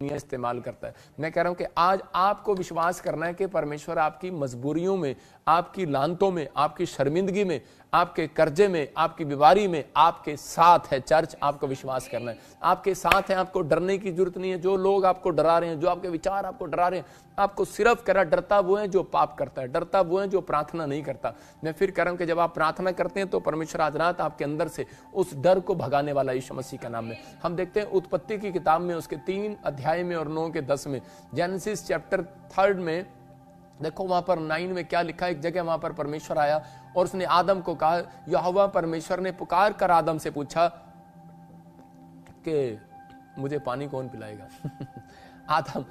इस्तेमाल करता है। मैं कह रहा हूं कि आज आपको विश्वास करना है कि परमेश्वर आपकी मजबूरियों में, आपकी लानतों में, आपकी शर्मिंदगी में, आपके कर्जे में, आपकी बीमारी में आपके साथ है। चर्च, आपको विश्वास करना है, आपके साथ है। आपको डरने की जरूरत नहीं है। जो लोग आपको डरा रहे हैं, जो आपके विचार आपको डरा रहे हैं, आपको सिर्फ कह रहा, डरता वो है जो पाप करता है, डरता वो है जो प्रार्थना नहीं करता। मैं फिर कह रहा हूं कि जब आप प्रार्थना करते हैं तो परमेश्वर आज रात आपके अंदर से उस डर को भगाने वाला यीशु मसीह का नाम है। हम देखते हैं उत्पत्ति की किताब में उसके 3 अध्याय में और 9 के 10 में, जेनेसिस चैप्टर 3 में देखो वहां पर 9 में क्या लिखा है। एक जगह वहां पर परमेश्वर आया और उसने आदम को कहा, यहोवा परमेश्वर ने पुकार कर आदम से पूछा कि मुझे पानी कौन पिलाएगा। आदम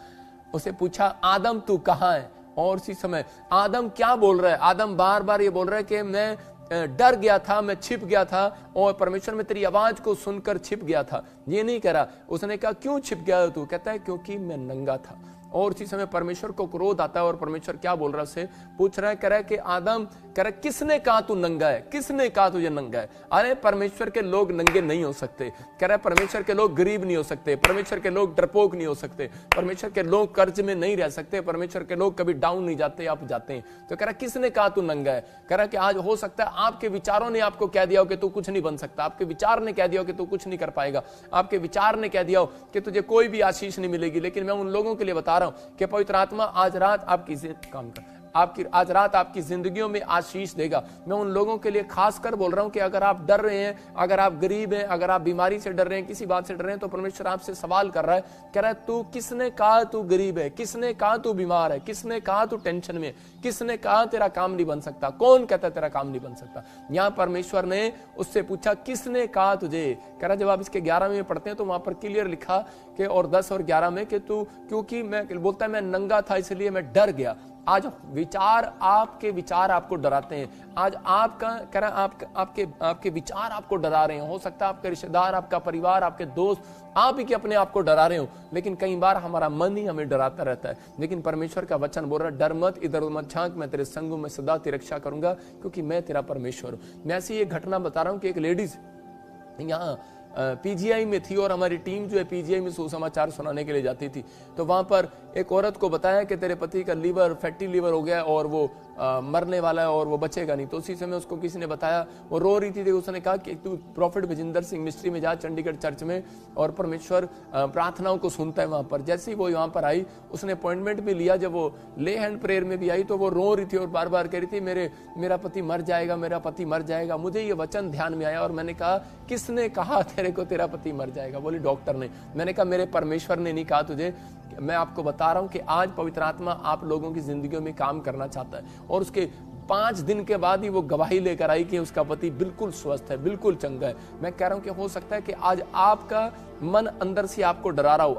उसे पूछा, आदम तू कहां है? और उसी समय आदम क्या बोल रहा है? आदम बार बार ये बोल रहा है कि मैं डर गया था, मैं छिप गया था और परमेश्वर में तेरी आवाज को सुनकर छिप गया था। ये नहीं कह रहा। उसने कहा क्यों छिप गया तू? कहता है क्योंकि मैं नंगा था। और उसी समय परमेश्वर को क्रोध आता है और परमेश्वर क्या बोल रहा है? उससे पूछ रहा है, कह रहा है कि आदम, कह रहा है किसने कहा तू नंगा है? किसने कहा तुझे नंगा है? अरे परमेश्वर के लोग नंगे नहीं हो सकते। कह रहा है परमेश्वर के लोग गरीब नहीं हो सकते, परमेश्वर के लोग डरपोक नहीं हो सकते, परमेश्वर के लोग कर्ज में नहीं रह सकते, परमेश्वर के लोग कभी डाउन नहीं जाते, आप जाते हैं। तो कह रहा है किसने कहा तू नंगा है? कह रहा है कि आज हो सकता है आपके विचारों ने आपको कह दिया हो कि तू कुछ नहीं बन सकता, आपके विचार ने कह दिया हो कि तू कुछ नहीं कर पाएगा, आपके विचार ने कह दिया हो कि तुझे कोई भी आशीष नहीं मिलेगी। लेकिन मैं उन लोगों के लिए बता रहा हूं कि पवित्र आत्मा आज रात आपकी काम कर, आपकी आज रात आपकी जिंदगियों में आशीष देगा। मैं उन लोगों के लिए खासकर बोल रहा हूं कि अगर आप डर रहे हैं, अगर आप गरीब हैं, अगर आप बीमारी से डर रहे हैं, किसी बात से डर रहे हैं, तो परमेश्वर आपसे सवाल कर रहा है, कह रहा है तू किसने कहा तू गरीब है? किसने कहा तू बीमार है? किसने कहा तू टेंशन में? किसने कहा तेरा काम नहीं बन सकता? कौन कहता है तेरा काम नहीं बन सकता? यहां परमेश्वर ने उससे पूछा किसने कहा तुझे? कह रहा जब आप इसके 11 में पढ़ते हैं तो वहां पर क्लियर लिखा कि और 10 और 11 में कि तू, क्योंकि मैं बोलता है मैं नंगा था इसलिए मैं डर गया। आज विचार, आपके विचार आपको डराते हैं। आज आपका कह रहा आपके विचार आपको डरा रहे हैं। हो सकता है आपके रिश्तेदार, आपका परिवार, आपके दोस्त, आप ही के अपने आप को डरा रहे हो। लेकिन कई बार हमारा मन ही हमें डराता रहता है। लेकिन परमेश्वर का वचन बोल रहा है, डर मत, इधर मत झांक, मैं तेरे संग हूं, मैं सदा तेरी रक्षा करूंगा क्योंकि मैं तेरा परमेश्वर हूं। मैं ऐसी एक घटना बता रहा हूं कि एक लेडीज यहाँ पीजीआई में थी और हमारी टीम जो है पीजीआई में सुसमाचार सुनाने के लिए जाती थी। तो वहां पर एक औरत को बताया कि तेरे पति का लीवर, फैटी लीवर हो गया और वो मरने वाला है और वो बचेगा नहीं। तो उसी समय उसको किसी ने बताया, वो रो रही थी। उसने कहा कि तू प्रॉफिट विजेंद्र सिंह मिस्ट्री में जा, चंडीगढ़ चर्च में, और परमेश्वर प्रार्थनाओं को सुनता है वहां पर। जैसे ही वो यहाँ पर आई, उसने अपॉइंटमेंट भी लिया। जब वो ले हैंड प्रेयर में भी आई तो वो रो रही थी और बार बार कह रही थी मेरा पति मर जाएगा, मेरा पति मर जाएगा। मुझे ये वचन ध्यान में आया और मैंने कहा किसने कहा तेरे को तेरा पति मर जाएगा? बोली डॉक्टर ने। मैंने कहा मेरे परमेश्वर ने नहीं कहा तुझे। मैं आपको बता रहा हूं कि आज पवित्र आत्मा आप लोगों की जिंदगियों में काम करना चाहता है। और उसके 5 दिन के बाद ही वो गवाही लेकर आई कि उसका पति बिल्कुल स्वस्थ है, बिल्कुल चंगा है। मैं कह रहा हूं कि हो सकता है कि आज आपका मन अंदर से आपको डरा रहा हो,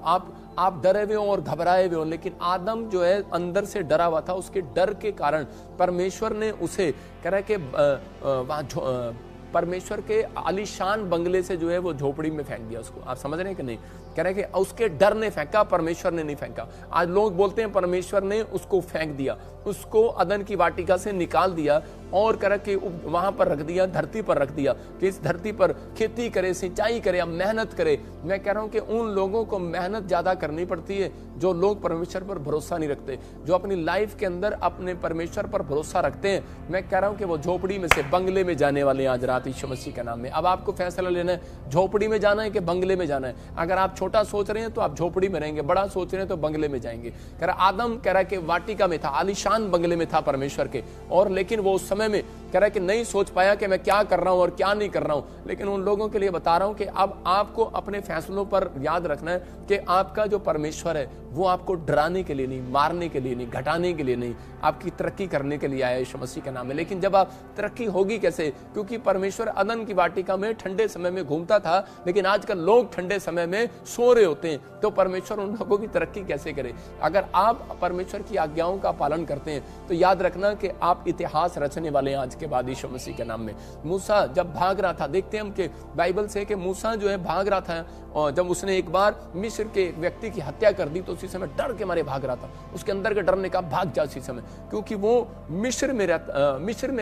आप डरे हुए हो और घबराए हुए हो। लेकिन आदम जो है अंदर से डरा हुआ था। उसके डर के कारण परमेश्वर ने उसे कह रहा है कि परमेश्वर के आलीशान बंगले से जो है वो झोपड़ी में फेंक दिया उसको। आप समझ रहे हैं कि नहीं? कह रहे हैं कि उसके डर ने फेंका, परमेश्वर ने नहीं फेंका। आज लोग बोलते हैं परमेश्वर ने उसको फेंक दिया, उसको अदन की वाटिका से निकाल दिया और कह रहा कि वहां पर रख दिया, धरती पर रख दिया कि इस धरती पर खेती करे, सिंचाई करे, अब मेहनत करे। मैं कह रहा हूं कि उन लोगों को मेहनत ज्यादा करनी पड़ती है जो लोग परमेश्वर पर भरोसा नहीं रखते, जो अपनी लाइफ के अंदर अपने परमेश्वर पर भरोसा रखते हैं। मैं कह रहा हूं कि वो झोपड़ी में से बंगले में जाने वाले हैं आज रात यीशु मसीह के नाम में। अब आपको फैसला लेना है, झोपड़ी में जाना है कि बंगले में जाना है। अगर आप छोटा सोच रहे हैं तो आप झोपड़ी में रहेंगे, बड़ा सोच रहे हैं तो बंगले में जाएंगे। कह रहा आदम कह रहा कि वाटिका में था, आलीशान बंगले में था परमेश्वर के, और लेकिन वो उस समय में कह रहा है कि नहीं सोच पाया कि मैं क्या कर रहा हूं और क्या नहीं कर रहा हूं। लेकिन उन लोगों के लिए बता रहा हूं कि अब आपको अपने फैसलों पर याद रखना है कि आपका जो परमेश्वर है वो आपको डराने के लिए नहीं, मारने के लिए नहीं, घटाने के लिए नहीं, आपकी तरक्की करने के लिए आया यीशु मसीह के नाम में। लेकिन जब आप तरक्की होगी कैसे? क्योंकि परमेश्वर अदन की वाटिका में ठंडे समय में घूमता था, लेकिन आजकल लोग ठंडे समय में सो रहे होते हैं। तो परमेश्वर उन लोगों की तरक्की कैसे करे? अगर आप परमेश्वर की आज्ञाओं का पालन करते हैं तो याद रखना कि आप इतिहास रचने वाले हैं आज के बाद यीशु मसीह के नाम में। मूसा जब भाग रहा था, देखते हैं हम कि बाइबल से कि मूसा जो है भाग रहा था, और जब उसने एक बार मिस्र के व्यक्ति की हत्या कर दी तो उसी समय डर के मारे भाग रहा था। उसके अंदर के डर ने कहा भाग जा उसी समय, क्योंकि वो मिस्र में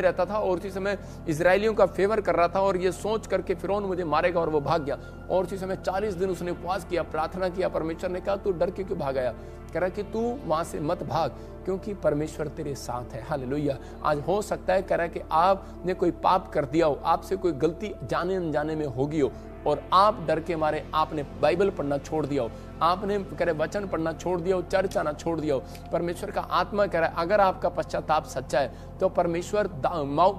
रहता था और उसी समय इजरायलियों का फेवर कर रहा था, और ये सोच करके फिरौन मुझे मारेगा, और वो भाग गया। और उसी समय 40 दिन उसने उपवास किया, प्रार्थना किया। परमेश्वर ने कहा तू डर के क्यों भाग आया? कह रहा कि तू वहां से मत भाग, क्योंकि परमेश्वर तेरे साथ है। हालेलुया। आज हो सकता है कह रहा कि आपने कोई पाप कर दिया हो, आपसे कोई गलती जाने अनजाने में होगी हो, और आप डर के मारे आपने बाइबल पढ़ना छोड़ दिया हो, आपने कह रहे वचन पढ़ना छोड़ दिया हो, चर्च आना छोड़ दिया हो। परमेश्वर का आत्मा कह रहा है अगर आपका पश्चाताप सच्चा है तो परमेश्वर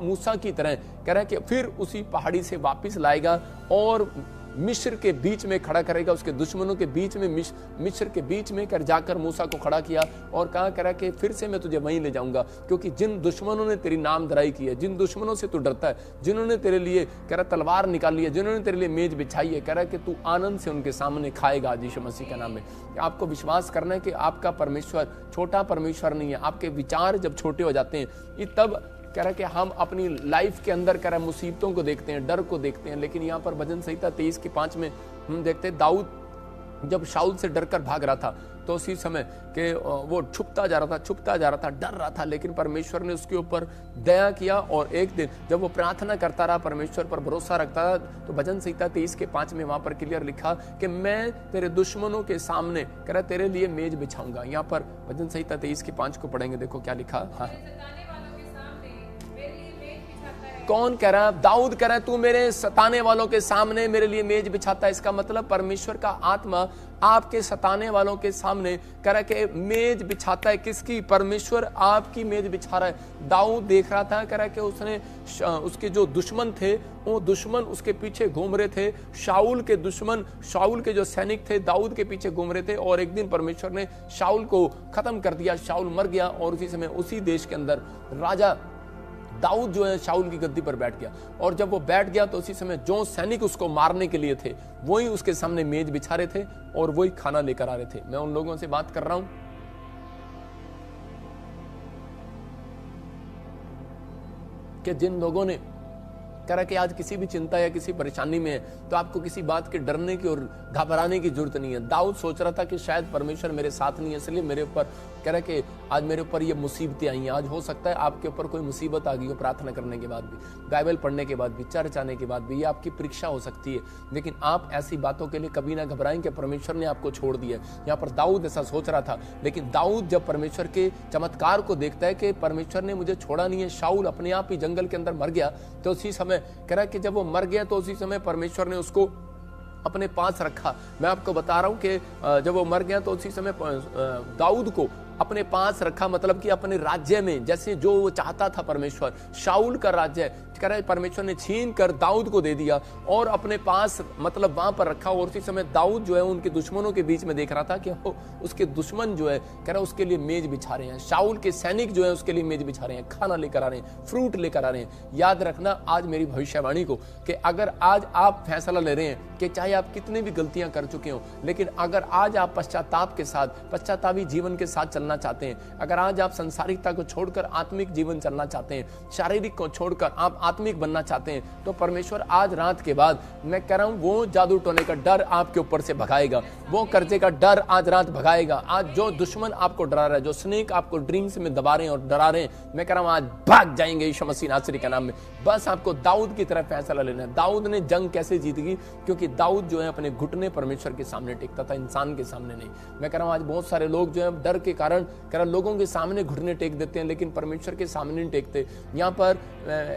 मूसा की तरह कह रहा है कि फिर उसी पहाड़ी से वापस लाएगा और मिस्र के बीच में खड़ा करेगा, उसके दुश्मनों के बीच में, मिस्र के बीच में कर जाकर मूसा को खड़ा किया और कहा करा कि फिर से मैं तुझे वहीं ले जाऊंगा, क्योंकि जिन दुश्मनों ने तेरी नामधराई की है, जिन दुश्मनों से तू डरता है, जिन्होंने तेरे लिए कह रहा तलवार निकाली है, जिन्होंने तेरे लिए मेज बिछाई है, कह रहा है कि तू आनंद से उनके सामने खाएगा यीशु मसीह के नाम में। आपको विश्वास करना है कि आपका परमेश्वर छोटा परमेश्वर नहीं है। आपके विचार जब छोटे हो जाते हैं ये तब कह रहा है कि हम अपनी लाइफ के अंदर कह रहा है मुसीबतों को देखते हैं, डर को देखते हैं। लेकिन यहाँ पर भजन संहिता 23:5 में हम देखते हैं दाऊद जब शाऊल से डरकर भाग रहा था तो उसी समय के वो छुपता जा रहा था, डर रहा था, लेकिन परमेश्वर ने उसके ऊपर दया किया। और एक दिन जब वो प्रार्थना करता रहा, परमेश्वर पर भरोसा रखता था, तो भजन संहिता 23:5 में वहां पर क्लियर लिखा कि मैं तेरे दुश्मनों के सामने कह रहा तेरे लिए मेज बिछाऊंगा। यहाँ पर भजन संहिता 23:5 को पढ़ेंगे, देखो क्या लिखा। हाँ, कौन कह रहा है? दाऊद कह रहा है तू मेरे सताने वालों के सामने मेरे लिए मेज बिछाता है। इसका मतलब परमेश्वर का आत्मा आपके सताने वालों के सामने कह रहा है कि मेज बिछाता है। किसकी? परमेश्वर आपकी मेज बिछा रहा है। दाऊद देख रहा था, कह रहा है कि उसने उसके जो दुश्मन थे वो दुश्मन उसके पीछे घूम रहे थे। शाऊल के दुश्मन, शाऊल के जो सैनिक थे दाऊद के पीछे घूम रहे थे, और एक दिन परमेश्वर ने शाऊल को खत्म कर दिया। शाऊल मर गया और उसी समय उसी देश के अंदर राजा दाऊद जो है शाऊल की गद्दी पर बैठ गया। और जब वो बैठ गया तो उसी समय जो सैनिक उसको मारने के लिए थे वही उसके सामने मेज बिछा रहे थे और वही खाना लेकर आ रहे थे। मैं उन लोगों से बात कर रहा हूं कि जिन लोगों ने कह रहा कि आज किसी भी चिंता या किसी परेशानी में है तो आपको किसी बात के डरने की और घबराने की जरूरत नहीं है। दाऊद सोच रहा था कि शायद परमेश्वर मेरे साथ नहीं है, इसलिए मेरे ऊपर कह रहा कि आज मेरे ऊपर ये मुसीबतें आई हैं। आज हो सकता है आपके ऊपर कोई मुसीबत आ गई हो, प्रार्थना करने के बाद भी, बाइबल पढ़ने के बाद भी, चर्च आने के बाद भी, ये आपकी परीक्षा हो सकती है। लेकिन आप ऐसी बातों के लिए कभी ना घबराएं कि परमेश्वर ने आपको छोड़ दिया। यहाँ पर दाऊद ऐसा सोच रहा था, लेकिन दाऊद जब परमेश्वर के चमत्कार को देखता है कि परमेश्वर ने मुझे छोड़ा नहीं है, शाऊल अपने आप ही जंगल के अंदर मर गया, तो उसी समय कह रहा है कि जब वो मर गया तो उसी समय परमेश्वर ने उसको अपने पास रखा। मैं आपको बता रहा हूं कि जब वो मर गया तो उसी समय दाऊद को अपने पास रखा, मतलब कि अपने राज्य में, जैसे जो वो चाहता था परमेश्वर। शाऊल का राज्य कह रहा है परमेश्वर ने छीन कर दाऊद को दे दिया और अपने पास मतलब वहां पर रखा। और उसी समय दाऊद जो है उनके दुश्मनों के बीच में देख रहा था कि वो उसके दुश्मन जो है कह रहा उसके लिए मेज बिछा रहे हैं, शाऊल के सैनिक जो है उसके लिए मेज बिछा रहे हैं, खाना लेकर आ रहे हैं, फ्रूट लेकर आ रहे हैं। याद रखना आज मेरी भविष्यवाणी को कि अगर आज आप फैसला ले रहे हैं कि चाहे आप कितनी भी गलतियां कर चुके हो, लेकिन अगर आज आप पश्चाताप के साथ, पश्चातापी जीवन के साथ चलना चाहते हैं, अगर आज आप संसारिकता को छोड़कर आत्मिक जीवन चलना चाहते हैं, शारीरिक को छोड़कर आप आत्मिक बनना चाहते हैं, तो परमेश्वर आज रात के बाद मैं कह रहा हूं वो जादू टोने का डर आपके ऊपर से भगाएगा, वो कर्जे का डर आज रात भगाएगा। आज जो दुश्मन आपको डरा रहा है, जो स्नेक आपको ड्रीम्स में दबा रहे हैं और डरा रहे हैं, मैं कह रहा हूं आज भाग जाएंगे यीशु मसीह नासरी के नाम में। बस आपको दाऊद की तरह फैसला लेना है। दाऊद ने जंग कैसे जीत गई? क्योंकि दाऊद जो है अपने घुटने परमेश्वर के सामने टेकता था, इंसान के सामने नहीं। मैं कह रहा हूं आज बहुत सारे लोग जो है डर के कारण कह रहा लोगों के सामने घुटने टेक देते हैं, लेकिन परमेश्वर के सामने नहीं टेकते। यहाँ पर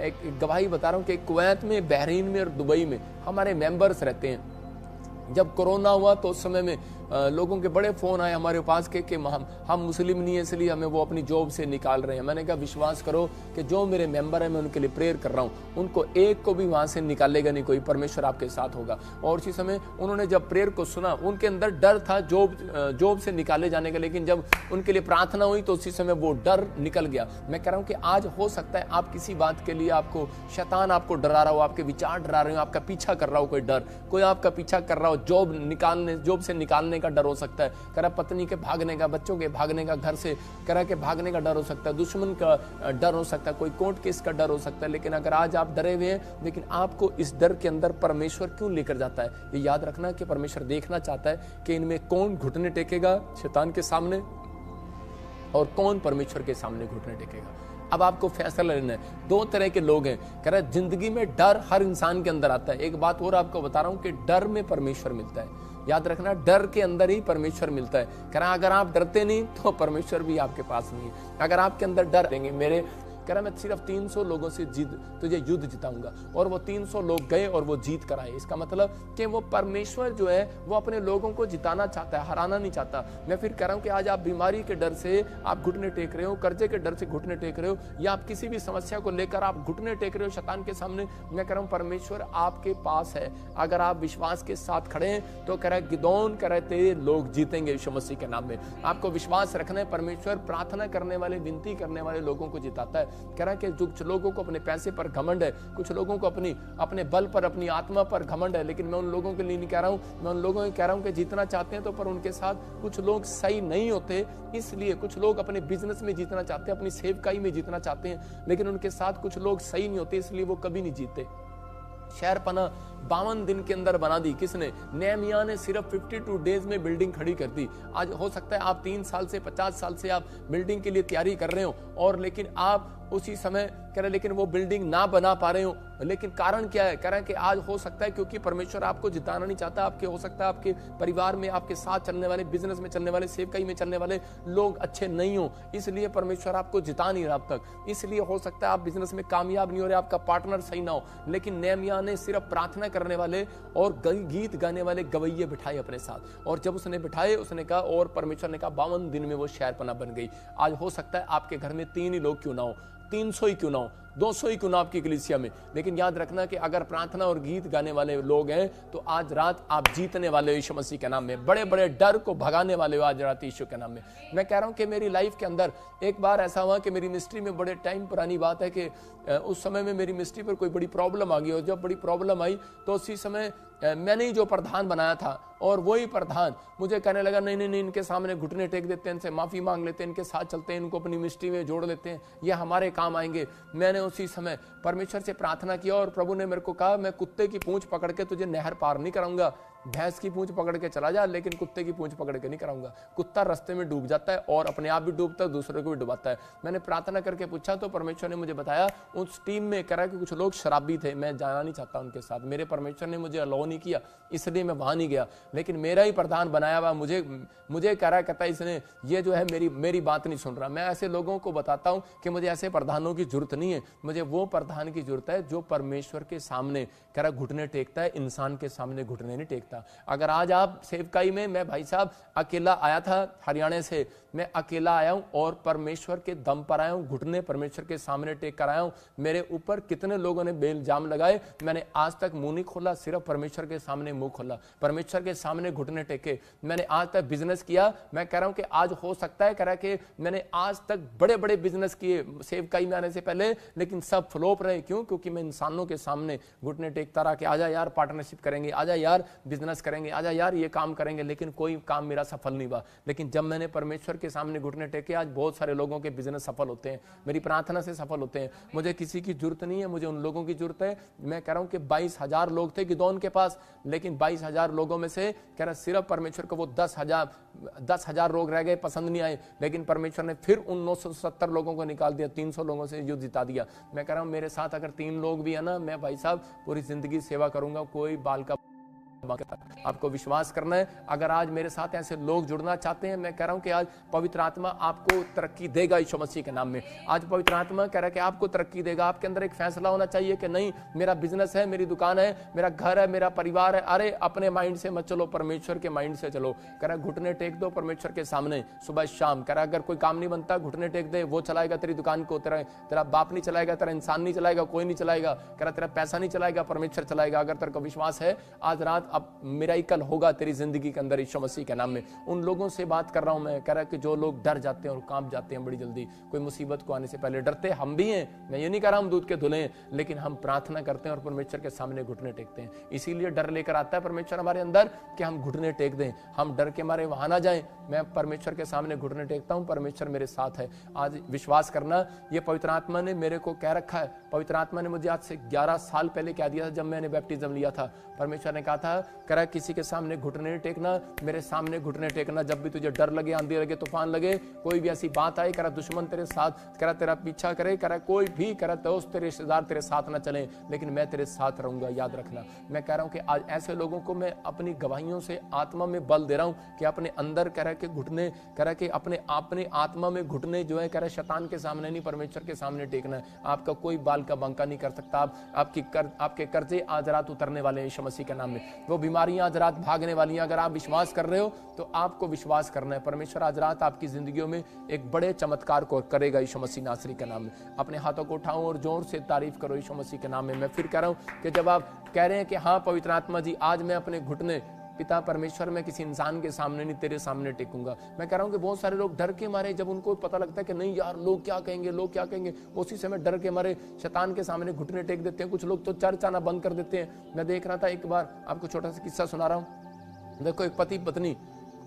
एक गवाही बता रहा हूँ कि कुवैत में, बहरीन में और दुबई में हमारे मेंबर्स रहते हैं। जब कोरोना हुआ तो उस समय में लोगों के बड़े फोन आए हमारे पास के कि हम मुस्लिम नहीं है इसलिए हमें वो अपनी जॉब से निकाल रहे हैं। मैंने कहा विश्वास करो कि जो मेरे मेंबर हैं मैं उनके लिए प्रेयर कर रहा हूँ, उनको एक को भी वहां से निकालेगा नहीं कोई, परमेश्वर आपके साथ होगा। और उसी समय उन्होंने जब प्रेयर को सुना, उनके अंदर डर था जॉब से निकाले जाने का, लेकिन जब उनके लिए प्रार्थना हुई तो उसी समय वो डर निकल गया। मैं कह रहा हूँ कि आज हो सकता है आप किसी बात के लिए आपको शैतान आपको डरा रहा हो, आपके विचार डरा रहे हो, आपका पीछा कर रहा हो, कोई डर, कोई आपका पीछा कर रहा हो जॉब से निकालने का डर हो सकता है, कह रहा पत्नी के भागने का, बच्चों के भागने का, घर से कह रहा के भागने का डर हो सकता है, दुश्मन का डर हो सकता है, कोई कोर्ट केस का डर हो सकता है। लेकिन अगर आज आप डरे हुए हैं, लेकिन आपको इस डर के अंदर परमेश्वर क्यों लेकर जाता है, ये याद रखना कि परमेश्वर देखना चाहता है कि इनमें कौन घुटने टेकेगा शैतान के सामने और कौन परमेश्वर के सामने घुटने टेकेगा। अब आपको फैसला लेना है। दो तरह के लोग हैं, कह रहा है जिंदगी में डर हर इंसान के अंदर आता है। एक बात और आपको बता रहा हूं कि डर में परमेश्वर मिलता है, याद रखना, डर के अंदर ही परमेश्वर मिलता है। कह रहा अगर आप डरते नहीं तो परमेश्वर भी आपके पास नहीं है। अगर आपके अंदर डर देंगे, मेरे कह रहा मैं सिर्फ 300 लोगों से तुझे युद्ध जिताऊंगा, और वो 300 लोग गए और वो जीत कर आए। इसका मतलब कि वो परमेश्वर जो है वो अपने लोगों को जिताना चाहता है, हराना नहीं चाहता। मैं फिर कह रहा हूं कि आज आप बीमारी के डर से आप घुटने टेक रहे हो, कर्जे के डर से घुटने टेक रहे हो, या आप किसी भी समस्या को लेकर आप घुटने टेक रहे हो शैतान के सामने, मैं कह रहा हूं परमेश्वर आपके पास है। अगर आप विश्वास के साथ खड़े हैं तो कह रहा है गिदोन कह रहे थे लोग जीतेंगे यीशु मसीह के नाम में। आपको विश्वास रखना है, परमेश्वर प्रार्थना करने वाले, विनती करने वाले लोगों को जिताता है। कह रहा है कि कुछ लोगों को अपने पैसे पर घमंड है, कुछ लोगों को अपने बल पर, अपनी आत्मा पर घमंड है, लेकिन मैं उन लोगों के लिए नहीं कह रहा हूं, मैं उन लोगों को कह रहा हूं कि जीतना चाहते हैं तो पर उनके साथ कुछ लोग सही नहीं होते। इसलिए कुछ लोग अपने बिजनेस में जीतना चाहते हैं, अपनी सेवकाई में जीतना चाहते हैं, लेकिन उनके साथ कुछ लोग सही नहीं होते, इसलिए वो कभी नहीं जीते। शहरपना 52 दिन के अंदर बना दी किसने? नेहमिया ने सिर्फ 52 डेज में बिल्डिंग खड़ी कर दी। आज हो सकता है आप 3 साल से 50 साल से आप बिल्डिंग के लिए तैयारी कर रहे हो, और लेकिन आप उसी समय कह रहे लेकिन वो बिल्डिंग ना बना पा रहे हो। लेकिन कारण क्या है? कह रहे हैं कि आज हो सकता है क्योंकि परमेश्वर आपको जिताना नहीं चाहता। आपके हो सकता है आपके परिवार में, आपके साथ चलने वाले, बिजनेस में चलने वाले, सेवकाई में चलने वाले लोग अच्छे नहीं हो, इसलिए परमेश्वर आपको जिता नहीं रहा अब तक। इसलिए हो सकता है आप बिजनेस में कामयाब नहीं हो रहे, आपका पार्टनर सही ना हो। लेकिन नेहमिया ने सिर्फ प्रार्थना करने वाले और गीत गाने वाले गवैये बिठाए अपने साथ, और जब उसने बिठाए उसने कहा, और परमेश्वर ने कहा 52 दिन में वो शहरपना बन गई। आज हो सकता है आपके घर में 3 ही लोग क्यों ना हो, 300 ही क्यों ना हो, 200 ही क्यों ना आपकी कलीसिया में, लेकिन याद रखना कि अगर प्रार्थना और गीत गाने वाले लोग हैं तो आज रात आप जीतने वाले हो यीशु मसीह के नाम में। बड़े बड़े डर को भगाने वाले हो आज रात यीशु के नाम में। मैं कह रहा हूं कि मेरी लाइफ के अंदर एक बार ऐसा हुआ कि मेरी मिनिस्ट्री में, बड़े टाइम पुरानी बात है कि उस समय में मेरी मिनिस्ट्री पर कोई बड़ी प्रॉब्लम आ गई, और जब बड़ी प्रॉब्लम आई तो उसी समय मैंने ही जो प्रधान बनाया था, और वही प्रधान मुझे कहने लगा नहीं नहीं नहीं, इनके सामने घुटने टेक देते हैं, इनसे माफी मांग लेते हैं, इनके साथ चलते हैं, इनको अपनी मिनिस्ट्री में जोड़ लेते हैं, ये हमारे काम आएंगे। मैंने उसी समय परमेश्वर से प्रार्थना किया, और प्रभु ने मेरे को कहा मैं कुत्ते की पूंछ पकड़ के तुझे नहर पार नहीं कराऊंगा, भैंस की पूंछ पकड़ के चला जा, लेकिन कुत्ते की पूंछ पकड़ के नहीं कराऊंगा। कुत्ता रास्ते में डूब जाता है, और अपने आप भी डूबता है, दूसरे को भी डुबाता है। मैंने प्रार्थना करके पूछा तो परमेश्वर ने मुझे बताया उस टीम में करा कि कुछ लोग शराबी थे, मैं जाना नहीं चाहता उनके साथ। मेरे परमेश्वर ने मुझे अलाउ नहीं किया, इसलिए मैं वहां नहीं गया। लेकिन मेरा ही प्रधान बनाया हुआ मुझे कह रहा कहता इसने ये जो है मेरी बात नहीं सुन रहा। मैं ऐसे लोगों को बताता हूं कि मुझे ऐसे प्रधानों की जरूरत नहीं है, मुझे वो प्रधान की जरूरत है जो परमेश्वर के सामने कह रहा घुटने टेकता है, इंसान के सामने घुटने नहीं टेकता। अगर आज आप सेवकाई में, मैं भाई साहब अकेला आया था हरियाणा से, मैं अकेला आया हूं और परमेश्वर के दम पर आया हूं, घुटने परमेश्वर के सामने टेक कर आया हूं। मेरे ऊपर कितने लोगों ने बेइल्जाम लगाए, मैंने आज तक मुंह नहीं खोला, सिर्फ परमेश्वर के सामने मुंह खोला, परमेश्वर के सामने घुटने टेके। मैंने आज तक बिजनेस किया, मैं कह रहा हूं कि आज हो सकता है कह रहा कि मैंने आज तक बड़े बड़े बिजनेस किए सेवकाई में आने से पहले, लेकिन सब फ्लॉप रहे। क्यों? क्योंकि मैं इंसानों के सामने घुटने टेकता रहा कि आजा यार पार्टनरशिप करेंगे, आजा यार बिजनेस करेंगे, आजा यार ये काम करेंगे, लेकिन कोई काम मेरा सफल नहीं हुआ। लेकिन जब मैंने परमेश्वर के सामने घुटने टेके, आज बहुत सारे लोगों के बिजनेस सफल होते हैं, मेरी प्रार्थना से सफल होते हैं। मुझे किसी की जरूरत नहीं है, मुझे उन लोगों की जरूरत है। मैं कह रहा हूं कि 22,000 लोग थे गिदोन के पास, लेकिन 22,000 लोगों में से कह रहा सिर्फ परमेश्वर को वो 10,000 लोग रह गए, पसंद नहीं आए, लेकिन परमेश्वर ने फिर उन 970 लोगों को निकाल दिया, 300 लोगों से युद्ध जिता दिया। मैं कह रहा हूं मेरे साथ अगर 3 लोग भी है ना, मैं भाई साहब पूरी जिंदगी सेवा करूंगा, कोई बाल का। आपको विश्वास करना है। अगर आज मेरे साथ ऐसे लोग जुड़ना चाहते हैं, मैं कह रहा हूं कि आज पवित्र आत्मा आपको तरक्की देगा यीशु मसीह के नाम में। आज पवित्र आत्मा कह रहा है कि आपको तरक्की देगा। आपके अंदर एक फैसला होना चाहिए कि नहीं, मेरा बिजनेस है, मेरी दुकान है, मेरा घर है, मेरा परिवार है। अरे अपने माइंड से मत चलो, परमेश्वर के माइंड से चलो। कह रहा घुटने टेक दो परमेश्वर के सामने सुबह शाम। कह रहा अगर कोई काम नहीं बनता घुटने टेक दे, वो चलाएगा तेरी दुकान को, तेरा बाप नहीं चलाएगा, तेरा इंसान नहीं चलाएगा, कोई नहीं चलाएगा। कह रहा तेरा पैसा नहीं चलाएगा, परमेश्वर चलाएगा। अगर तेरे को विश्वास है आज रात अब मिराइकल होगा तेरी जिंदगी के अंदर यीशु मसीह के नाम में। उन लोगों से बात कर रहा हूं मैं, कह रहा कि जो लोग डर जाते हैं और कांप जाते हैं बड़ी जल्दी, कोई मुसीबत को आने से पहले डरते हम भी हैं, मैं ये नहीं कह रहा हम दूध के धुले हैं, लेकिन हम प्रार्थना करते हैं और परमेश्वर के सामने घुटने टेकते हैं। इसीलिए डर लेकर आता है परमेश्वर हमारे अंदर कि हम घुटने टेक दें, हम डर के मारे वहां ना जाएं। मैं परमेश्वर के सामने घुटने टेकता हूं, परमेश्वर मेरे साथ है। आज विश्वास करना, ये पवित्र आत्मा ने मेरे को कह रखा है। पवित्र आत्मा ने मुझे आज से 11 साल पहले कह दिया था जब मैंने बैप्टिज्म लिया था। परमेश्वर ने कहा था करा किसी के सामने घुटने नहीं टेकना, मेरे सामने घुटने टेकना। जब भी तुझे डर लगे, आंधी लगे, तूफान लगे, कोई भी ऐसी बात आए, करा दुश्मन तेरे साथ, करा तेरा पीछा करे, करा कोई भी, करा दोस्त तेरे रिश्तेदार तेरे साथ ना चले, लेकिन मैं तेरे साथ रहूंगा। याद रखना, मैं कह रहा हूं कि आज ऐसे लोगों को मैं अपनी गवाहियों से आत्मा में बल दे रहा हूं कि अपने अंदर कह रहा के घुटने, कह रहा कि अपने आत्मा में घुटने जो है कह रहा शैतान के सामने नहीं, परमेश्वर के सामने टेकना है। आपका कोई बाल का बंका नहीं कर सकता। आपके कर्जे आज रात उतरने वाले हैं यीशु मसीह के नाम में। वो बीमारियां आज रात भागने वाली हैं। अगर आप विश्वास कर रहे हो तो आपको विश्वास करना है, परमेश्वर आज रात आपकी जिंदगियों में एक बड़े चमत्कार को करेगा यीशु मसीह नासरी के नाम में। अपने हाथों को उठाओ और जोर से तारीफ करो यीशु मसीह के नाम में। मैं फिर कह रहा हूं कि जब आप कह रहे हैं कि हाँ पवित्र आत्मा जी आज मैं अपने घुटने, पिता परमेश्वर मैं किसी इंसान के सामने नहीं तेरे सामने टेकूंगा। मैं कह रहा हूं कि बहुत सारे लोग डर के मारे, जब उनको पता लगता है कि नहीं यार लोग क्या कहेंगे, लोग क्या कहेंगे, उसी समय डर के मारे शैतान के सामने घुटने टेक देते हैं। कुछ लोग तो चर्च आना बंद कर देते हैं। मैं देख रहा था, एक बार आपको छोटा सा किस्सा सुना रहा हूं। देखो एक पति पत्नी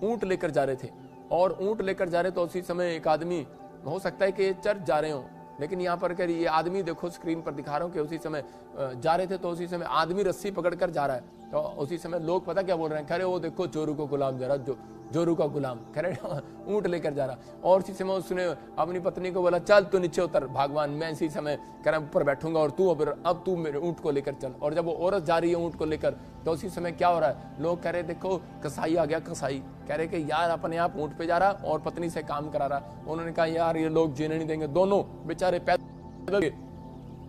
ऊंट लेकर जा रहे थे और ऊंट लेकर जा रहे तो उसी समय एक आदमी, हो सकता है कि चर्च जा रहे हो, लेकिन यहाँ पर कर ये आदमी देखो स्क्रीन पर दिखा रहा हूँ कि उसी समय जा रहे थे तो उसी समय आदमी रस्सी पकड़कर जा रहा है। तो उसी समय लोग पता क्या बोल रहे हैं, कह रहे वो देखो चोरू को गुलाम जा रहा, जोरू का गुलाम, कह रहे ऊंट लेकर जा रहा। और इसी समय उसने अपनी पत्नी को बोला चल तू नीचे उतर, भगवान मैं इसी समय कह रहा ऊपर बैठूंगा और तू अब तू मेरे ऊंट को लेकर चल। और जब वो औरत जा रही है ऊंट को लेकर तो उसी समय क्या हो रहा है, लोग कह रहे देखो कसाई आ गया, कसाई कह रहे कि यार अपने आप ऊंट पे जा रहा और पत्नी से काम करा रहा। उन्होंने कहा यार ये लोग जीने नहीं देंगे। दोनों बेचारे पैदल,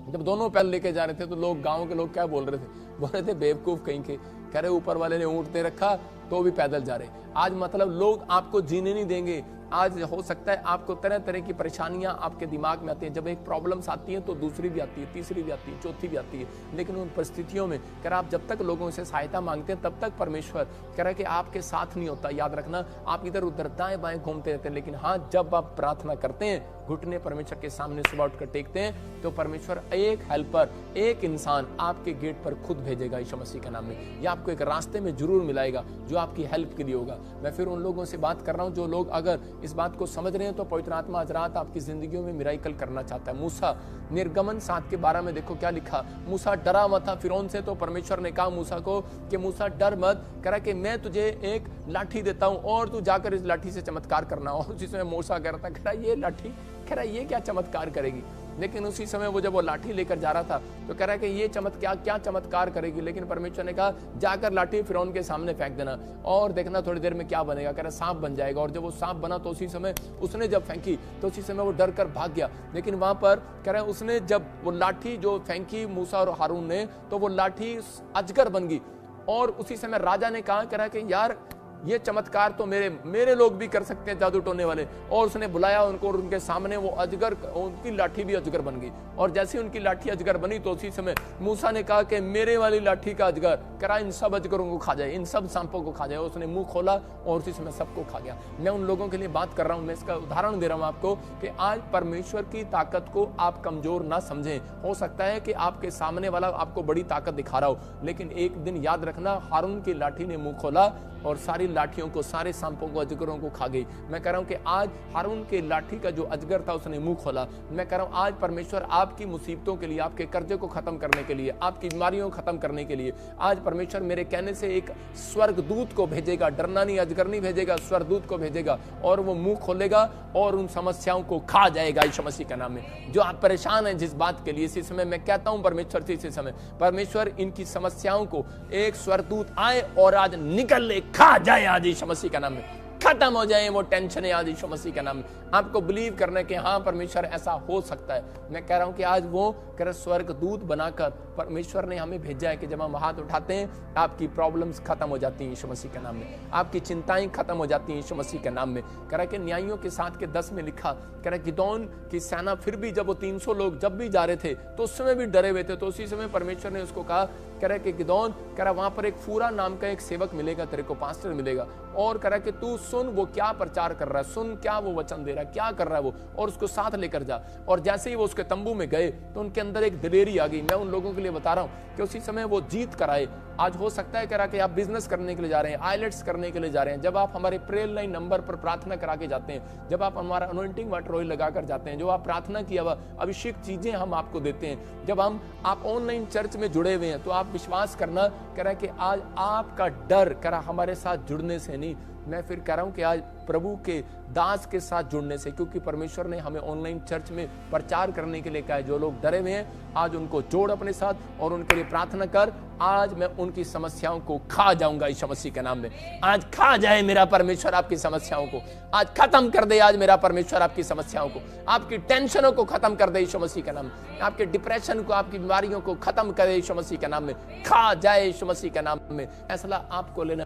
जब दोनों पैदल लेके जा रहे थे तो लोग, गांव के लोग क्या बोल रहे थे बेवकूफ कहीं के, कह रहे ऊपर वाले ने ऊंट दे रखा तो भी पैदल जा रहे। आज मतलब लोग आपको जीने नहीं देंगे। आज हो सकता है आपको तरह तरह की परेशानियां आपके दिमाग में आती हैं। जब एक प्रॉब्लम्स आती हैं तो दूसरी भी आती है, तीसरी भी आती है, चौथी भी आती है। लेकिन उन परिस्थितियों में कर आप जब तक लोगों से सहायता मांगते हैं तब तक परमेश्वर कह रहा है कि आपके साथ नहीं होता। याद रखना, आप इधर उधर दाएं बाएं घूमते रहते हैं, लेकिन हाँ जब आप प्रार्थना करते हैं, घुटने परमेश्वर के सामने सुबह उठकर टेकते हैं, तो परमेश्वर एक हेल्पर, एक इंसान आपके गेट पर खुद भेजेगा यीशु मसीह के नाम में। या आपको एक रास्ते में जरूर मिलाएगा जो आपकी हेल्प के लिए होगा। मैं फिर उन लोगों से बात कर रहा हूं जो लोग अगर इस बात को समझ रहे हैं तो पवित्र आत्मा आज रात आपकी जिंदगियों में मिराइकल करना चाहता है। मूसा निर्गमन 7 के 12 में देखो क्या लिखा, मूसा डरा मत था फिरौन से, तो परमेश्वर ने कहा मूसा को कि मूसा डर मत, करा कि मैं तुझे एक लाठी देता हूं और तू जाकर इस लाठी से चमत्कार करना। और उसी समय मूसा कह रहा था, कह रहा ये लाठी, कह रहा ये क्या चमत्कार करेगी। लेकिन उसी समय वो जब वो लाठी लेकर जा रहा था तो कह रहा है कि ये चमत्कार क्या चमत्कार करेगी। लेकिन परमेश्वर ने कहा जाकर लाठी फिरौन के सामने फेंक देना और देखना थोड़ी देर में क्या बनेगा। कह रहा सांप बन जाएगा। और जब वो सांप बना तो उसी समय उसने जब फेंकी तो उसी समय वो डर कर भाग गया। लेकिन वहां पर कह रहा है उसने जब वो लाठी जो फेंकी मूसा और हारून ने, तो वो लाठी अजगर बन गई। और उसी समय राजा ने कहा, कह रहा कि यार ये चमत्कार तो मेरे लोग भी कर सकते हैं, जादू टोने वाले। और उसने बुलाया उनको और उनके सामने वो अजगर, उनकी लाठी भी अजगर बन गई। और जैसे उनकी लाठी अजगर बनी तो उसी समय मूसा ने कहा कि मेरे वाली लाठी का अजगर करा इन सब अजगरों को खा जाए, इन सब सांपों को खा जाए। उसने मुंह खोला और उसी समय सबको खा गया। मैं उन लोगों के लिए बात कर रहा हूं, मैं इसका उदाहरण दे रहा हूं आपको कि आज परमेश्वर की ताकत को आप कमजोर ना समझें। हो सकता है कि आपके सामने वाला आपको बड़ी ताकत दिखा रहा हो, लेकिन एक दिन याद रखना हारून की लाठी ने मुंह खोला और सारी लाठियों को, सारे सांपों को, अजगरों को खा गई। मैं कह रहा हूं कि आज हारून के लाठी का जो अजगर था उसने मुंह खोला। मैं कह रहा हूं आज परमेश्वर आपकी मुसीबतों के लिए, आपके कर्जे को खत्म करने के लिए, आपकी बीमारियों को खत्म करने के लिए आज परमेश्वर मेरे कहने से एक स्वर्गदूत को भेजेगा। डरना नहीं, अजगर नहीं भेजेगा, स्वर्गदूत को भेजेगा और वो मुंह खोलेगा और उन समस्याओं को खा जाएगा यीशु मसीह के नाम में। जो आप परेशान हैं जिस बात के लिए, इसी समय मैं कहता हूं परमेश्वर से, इसी समय परमेश्वर इनकी समस्याओं को एक स्वर्गदूत आए और आज निकल ले, खा जाए आज यीशु मसीह का नाम में, खत्म हो जाए वो टेंशन है आज यीशु मसीह का नाम में। आपको बिलीव करना है कि हाँ परमेश्वर ऐसा हो सकता है। मैं कह रहा हूं कि आज वो कर स्वर्गदूत बनाकर परमेश्वर ने हमें भेजा है कि जब हम हाथ उठाते हैं आपकी प्रॉब्लम्स खत्म हो जाती हैं यीशु मसीह के नाम में, आपकी चिंताएं खत्म हो जाती हैं यीशु मसीह के नाम में। कह रहा कि न्यायियों के 7 के 10 में लिखा, कह रहा गिदोन की सेना फिर भी जब वो 300 लोग जब भी जा रहे थे तो उस समय भी डरे हुए थे। तो उसी समय परमेश्वर ने उसको कहा कह रहा कि गिदोन, कह रहा वहां पर एक फूरा नाम का एक सेवक मिलेगा तेरे को, पास्टर मिलेगा, और कह रहा कि तू सुन वो क्या प्रचार कर रहा है, सुन क्या वो वचन दे रहा है, क्या कर रहा है वो, और उसको साथ लेकर जा। और जैसे ही वो उसके तंबू में गए तो उनके अंदर एक दिलेरी आ गई। मैं उन लोगों के लिए बता रहा हूं कि उसी समय वो जीत कर आए। आज हो सकता है कह रहा कि आप बिजनेस करने के लिए जा रहे हैं, आइलेट्स करने के लिए जा रहे हैं, जब आप हमारे प्रेयर लाइन नंबर पर प्रार्थना करा के जाते हैं, जब आप हमारा अनॉइंटिंग वाटर ऑयल लगाकर जाते हैं, जो आप प्रार्थना की अभिषेक चीजें हम आपको देते हैं, जब आप ऑनलाइन चर्च में जुड़े हुए हैं, तो आप विश्वास करना कह रहा है कि आज आपका डर कह रहा हमारे साथ जुड़ने से नहीं, मैं फिर कह रहा हूं कि आज प्रभु के दास के साथ जुड़ने से, क्योंकि परमेश्वर ने हमें ऑनलाइन चर्च में प्रचार करने के लिए कहा है। जो लोग डरे हुए हैं आज उनको जोड़ अपने साथ और उनके लिए प्रार्थना कर। आज मैं उनकी समस्याओं को खा जाऊंगा यीशु मसीह के नाम में। आज खा जाए मेरा परमेश्वर आपकी समस्याओं को, आज खत्म कर दे आज मेरा परमेश्वर आपकी समस्याओं को, आपकी टेंशनों को खत्म कर दे यीशु मसीह के नाम में, आपके डिप्रेशन को, आपकी बीमारियों को खत्म कर दे यीशु मसीह के नाम में, खा जाए यीशु मसीह के नाम में। फैसला आपको लेना